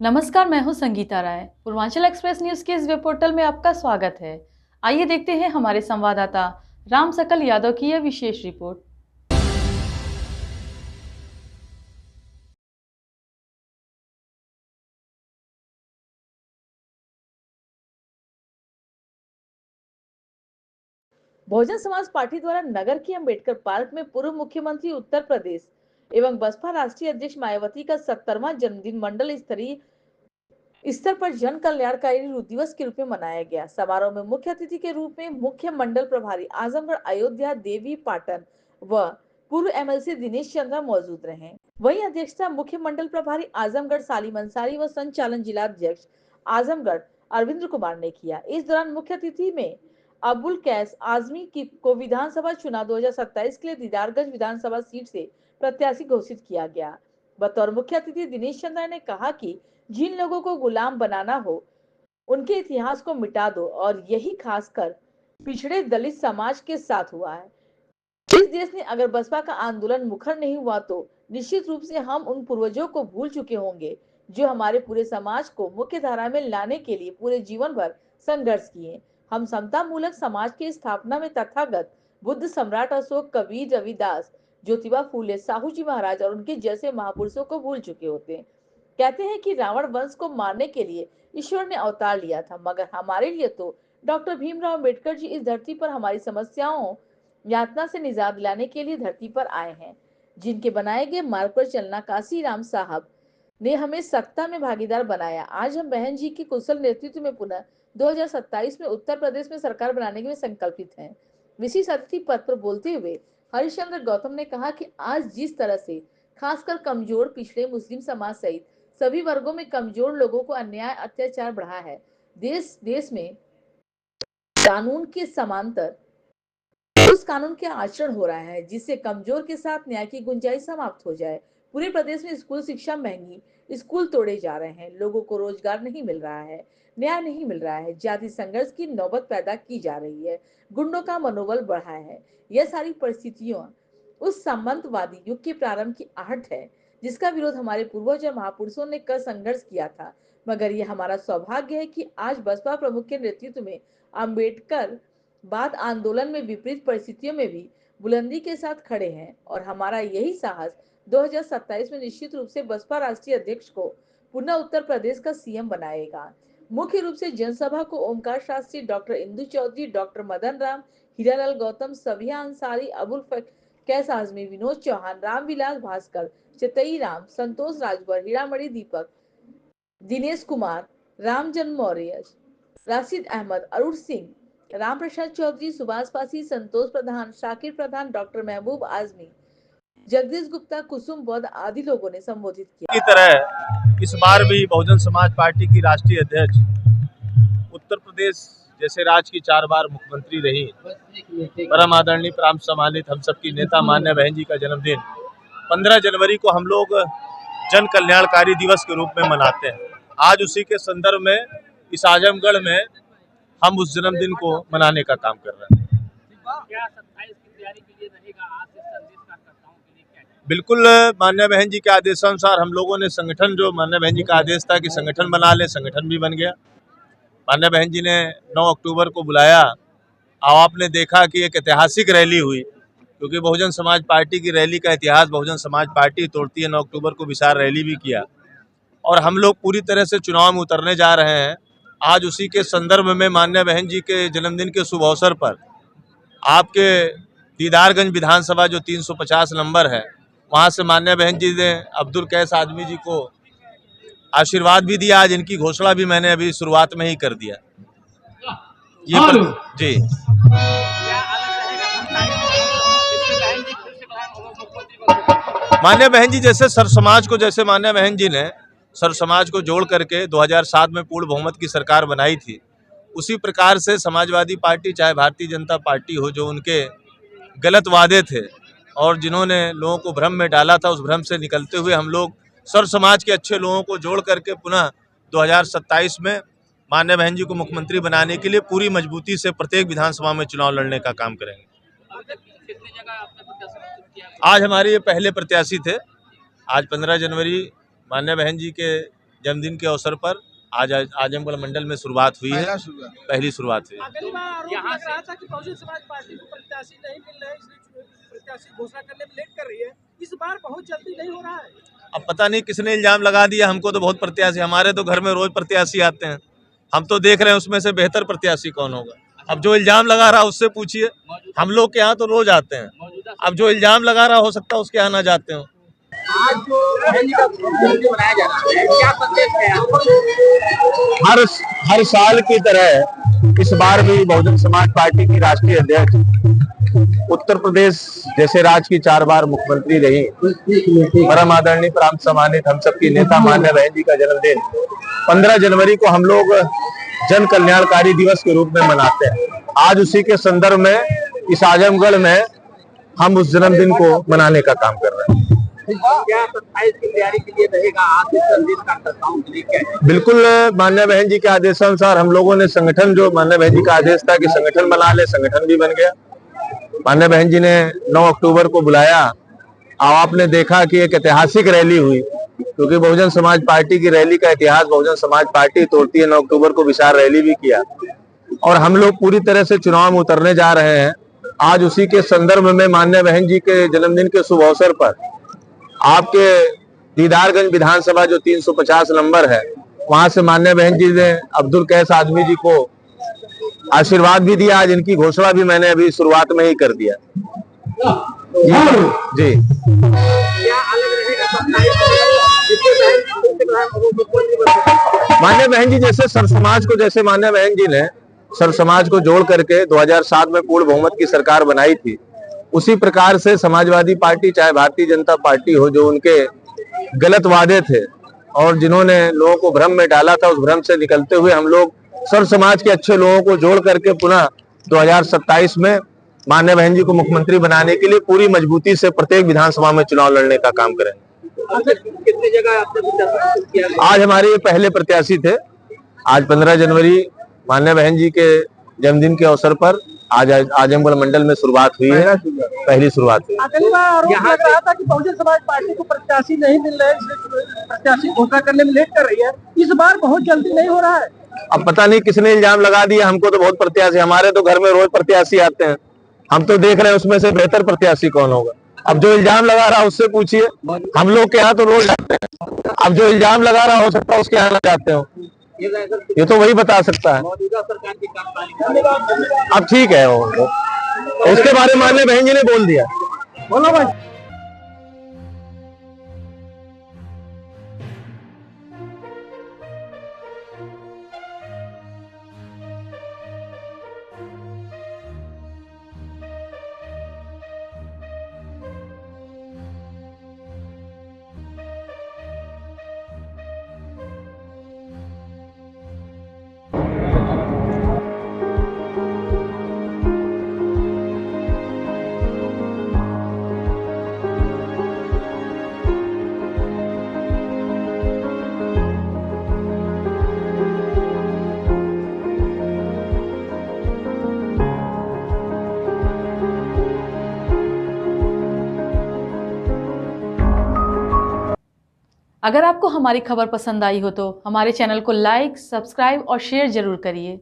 नमस्कार, मैं हूं संगीता राय। पूर्वांचल एक्सप्रेस न्यूज के इस वेब पोर्टल में आपका स्वागत है। आइए देखते हैं हमारे संवाददाता राम सकल यादव की यह विशेष रिपोर्ट। बहुजन समाज पार्टी द्वारा नगर के अंबेडकर पार्क में पूर्व मुख्यमंत्री उत्तर प्रदेश एवं बसपा राष्ट्रीय अध्यक्ष मायावती का 70वां जन्मदिन मंडल स्तरीय स्तर पर जन कल्याणकारी दिवस के रूप में मनाया गया। समारोह में मुख्य अतिथि के रूप में मुख्य मंडल प्रभारी आजमगढ़ अयोध्या देवी पाटन व पूर्व एमएलसी दिनेश चंद्रा मौजूद रहे। वहीं अध्यक्षता मुख्य मंडल प्रभारी आजमगढ़ सालिम अंसारी व संचालन जिला अध्यक्ष आजमगढ़ अरविंद कुमार ने किया। इस दौरान मुख्य अतिथि में अबुल कैस आजमी को विधानसभा चुनाव 2027 के लिए दीदारगंज विधानसभा सीट से प्रत्याशी घोषित किया गया। बतौर मुख्य अतिथि दिनेश चंद्रा ने कहा कि जिन लोगों को गुलाम बनाना हो उनके इतिहास को मिटा दो और यही खासकर पिछड़े दलित समाज के साथ हुआ है। इस देश में अगर बसपा का आंदोलन मुखर नहीं हुआ तो निश्चित रूप से हम उन पूर्वजों को भूल चुके होंगे जो हमारे पूरे समाज को मुख्य धारा में लाने के लिए पूरे जीवन भर संघर्ष किए। हम समता मूलक समाज की स्थापना में तथागत बुद्ध सम्राट अशोक, कबीर, रविदास, ज्योतिबा फूले, साहू जी महाराज और उनके जैसे महापुरुषों को भूल चुके होते हैं। कहते हैं कि रावण वंश को मारने के लिए ईश्वर ने अवतार लिया था, मगर हमारे लिए तो डॉक्टर भीमराव अंबेडकर जी इस धरती पर हमारी समस्याओं यातना से निजात दिलाने के लिए धरती पर आए हैं। जिनके बनाए गए मार्ग पर चलना काशी राम साहब ने हमें सत्ता में भागीदार बनाया। आज हम बहन जी के कुशल नेतृत्व में पुनः 2027 में उत्तर प्रदेश में सरकार बनाने के लिए संकल्पित हैं। विशेष अतिथि पद पर बोलते हुए हरिश्चंद्र गौतम ने कहा कि आज जिस तरह से खासकर कमजोर, पिछड़े, मुस्लिम समाज सहित सभी वर्गों में कमजोर लोगों को अन्याय, अत्याचार बढ़ा है। देश में कानून के समांतर उस कानून के आचरण हो रहा है जिससे कमजोर के साथ न्याय की गुंजाइश समाप्त हो जाए। पूरे प्रदेश में स्कूल शिक्षा महंगी, स्कूल तोड़े जा रहे हैं, लोगों को रोजगार नहीं मिल रहा है, न्याय नहीं मिल रहा है, जाति संघर्ष की नौबत पैदा की जा रही है, गुंडों का मनोबल बढ़ा है। यह सारी परिस्थितियां उस सामंतवादी युग के प्रारंभ की आहट है जिसका विरोध हमारे पूर्वज और महापुरुषों ने कर संघर्ष किया था। मगर यह हमारा सौभाग्य है कि आज बसपा प्रमुख के नेतृत्व में अम्बेडकर बाद आंदोलन में विपरीत परिस्थितियों में भी बुलंदी के साथ खड़े हैं और हमारा यही साहस 2027 में निश्चित रूप से बसपा राष्ट्रीय अध्यक्ष को पुनः उत्तर प्रदेश का सीएम बनाएगा। मुख्य रूप से जनसभा को ओमकार शास्त्री, डॉक्टर इंदु चौधरी, डॉक्टर मदन राम, हीरालाल गौतम, सबिया अंसारी, अबुल कैस आजमी, विनोद चौहान, रामविलास भास्कर, चितई राम, संतोष राजभर, हीरामणि दीपक, दिनेश कुमार, रामजन्म मौर्य, राशिद अहमद, अरुण सिंह, राम प्रसाद चौधरी, सुभाष पासी, संतोष प्रधान, शाकिर प्रधान, डॉक्टर महबूब आजमी, जगदीश गुप्ता, कुसुम बौद्ध आदि लोगों ने संबोधित किया। की तरह इस बार भी बहुजन समाज पार्टी की राष्ट्रीय अध्यक्ष उत्तर प्रदेश जैसे राज्य की 4 बार मुख्यमंत्री रही, परम आदरणीय प्रांत सम्मानित हम सबकी नेता मान्य बहन जी का जन्मदिन 15 जनवरी को हम लोग जन कल्याणकारी दिवस के रूप में मनाते हैं। आज उसी के संदर्भ में इस आजमगढ़ में हम उस जन्मदिन को मनाने का काम कर रहे हैं। बिल्कुल मान्य बहन जी के आदेशानुसार हम लोगों ने संगठन, जो मान्य बहन जी का आदेश था कि संगठन बना ले, संगठन भी बन गया। मान्य बहन जी ने 9 अक्टूबर को बुलाया और आपने देखा कि एक ऐतिहासिक रैली हुई, क्योंकि बहुजन समाज पार्टी की रैली का इतिहास बहुजन समाज पार्टी तोड़ती है। 9 अक्टूबर को विशाल रैली भी किया और हम लोग पूरी तरह से चुनाव में उतरने जा रहे हैं। आज उसी के संदर्भ में मान्य बहन जी के जन्मदिन के शुभ अवसर पर आपके दीदारगंज विधानसभा जो 350 नंबर है, वहाँ से मान्य बहन जी ने अब्दुल कैस आजमी जी को आशीर्वाद भी दिया। आज इनकी घोषणा भी मैंने अभी शुरुआत में ही कर दिया। जी मान्य बहन जी जैसे सर समाज को, जैसे मान्य बहन जी ने सर समाज को जोड़ करके 2007 में पूर्ण बहुमत की सरकार बनाई थी, उसी प्रकार से समाजवादी पार्टी चाहे भारतीय जनता पार्टी हो, जो उनके गलत वादे थे और जिन्होंने लोगों को भ्रम में डाला था, उस भ्रम से निकलते हुए हम लोग सर समाज के अच्छे लोगों को जोड़ करके पुनः 2027 में मान्य बहन जी को मुख्यमंत्री बनाने के लिए पूरी मजबूती से प्रत्येक विधानसभा में चुनाव लड़ने का काम करेंगे। आज हमारे ये पहले प्रत्याशी थे। आज 15 जनवरी मान्य बहन जी के जन्मदिन के अवसर पर आज आजमगढ़ मंडल में शुरुआत हुई है, पहली शुरुआत हुई है। अगली बार आरोप लग रहा था कि बहुजन समाज पार्टी को प्रत्याशी नहीं मिल रहे, इसलिए प्रत्याशी घोषणा करने में लेट कर रही है। इस बार बहुत जल्दी नहीं हो रहा है। अब पता नहीं किसने इल्जाम लगा दिया, हमको तो बहुत प्रत्याशी, हमारे तो घर में रोज प्रत्याशी आते हैं, हम तो देख रहे हैं उसमें से बेहतर प्रत्याशी कौन होगा। अब जो इल्जाम लगा रहा उससे पूछिए, हम लोग के यहाँ तो रोज आते हैं, अब जो इल्जाम लगा रहा हो सकता है उसके यहाँ ना जाते हो। आज जो बहन जी का जन्मदिन मनाया जा रहा है, क्या संदेश है आपको? हर साल की तरह इस बार भी बहुजन समाज पार्टी की राष्ट्रीय अध्यक्ष, उत्तर प्रदेश जैसे राज्य की 4 बार मुख्यमंत्री रही, परम आदरणीय प्रांत सम्मानित हम सबकी नेता मान्य बहन जी का जन्मदिन 15 जनवरी को हम लोग जन कल्याणकारी दिवस के रूप में मनाते हैं। आज उसी के संदर्भ में इस आजमगढ़ में हम उस जन्मदिन को मनाने का काम कर रहे हैं। क्या 27 की तैयारी के लिए रहेगा आज संदेश कार्यकर्ताओं के लिए क्या है? बिल्कुल, मान्य बहन जी के आदेशानुसार हम लोगों ने संगठन, जो मान्य बहन जी का आदेश था कि संगठन बना ले, संगठन भी बन गया। मान्य बहन जी ने 9 अक्टूबर को बुलाया। अब आपने देखा कि एक ऐतिहासिक रैली हुई, क्योंकि बहुजन समाज पार्टी की रैली का इतिहास बहुजन समाज पार्टी तोड़ती है। 9 अक्टूबर को विशाल रैली भी किया और हम लोग पूरी तरह से चुनाव में उतरने जा रहे हैं। आज उसी के संदर्भ में मान्य बहन जी के जन्मदिन के शुभ अवसर पर आपके दीदारगंज विधानसभा जो 350 नंबर है, वहां से मान्य बहन जी ने अब्दुल कैस आदमी जी को आशीर्वाद भी दिया। आज इनकी घोषणा भी मैंने अभी शुरुआत में ही कर दिया। जी क्या अलग रहेगा 27 मान्य बहन जी जैसे सर समाज को, जैसे मान्य बहन जी ने सर समाज को जोड़ करके 2007 में पूर्ण बहुमत की सरकार बनाई थी, उसी प्रकार से समाजवादी पार्टी चाहे भारतीय जनता पार्टी हो, जो उनके गलत वादे थे और जिन्होंने लोगों को भ्रम में डाला था, उस भ्रम से निकलते हुए हम लोग सर समाज के अच्छे लोगों को जोड़ करके पुनः 2027 में मान्य बहन जी को मुख्यमंत्री बनाने के लिए पूरी मजबूती से प्रत्येक विधानसभा में चुनाव लड़ने का काम करें। कितनी जगह आपने किया? आज हमारे ये पहले प्रत्याशी थे। आज 15 जनवरी मान्य बहन जी के जन्मदिन के अवसर पर आज आजमगढ़ मंडल में शुरुआत हुई है, पहली शुरुआत हुई। अगली बार आरोप लग रहा था कि बहुजन समाज पार्टी को प्रत्याशी नहीं मिल रहे, इसलिए प्रत्याशी घोषणा करने में लेट कर रही है। इस बार बहुत जल्दी नहीं हो रहा है। अब पता नहीं किसने इल्जाम लगा दिया, हमको तो बहुत प्रत्याशी, हमारे तो घर में रोज प्रत्याशी आते हैं, हम तो देख रहे हैं उसमें से बेहतर प्रत्याशी कौन होगा। अब जो इल्जाम लगा रहा उससे पूछिए, हम लोग के यहाँ तो रोज आते हैं, अब जो इल्जाम लगा रहा हो सकता है उसके यहाँ ना जाते हो, ये तो वही बता सकता है। मौजूदा सरकार की कार्यपालिका अब ठीक है, वो उसके बारे में मान्य बहन जी ने बोल दिया। बोलो भाई। अगर आपको हमारी खबर पसंद आई हो तो हमारे चैनल को लाइक, सब्सक्राइब और शेयर जरूर करिए।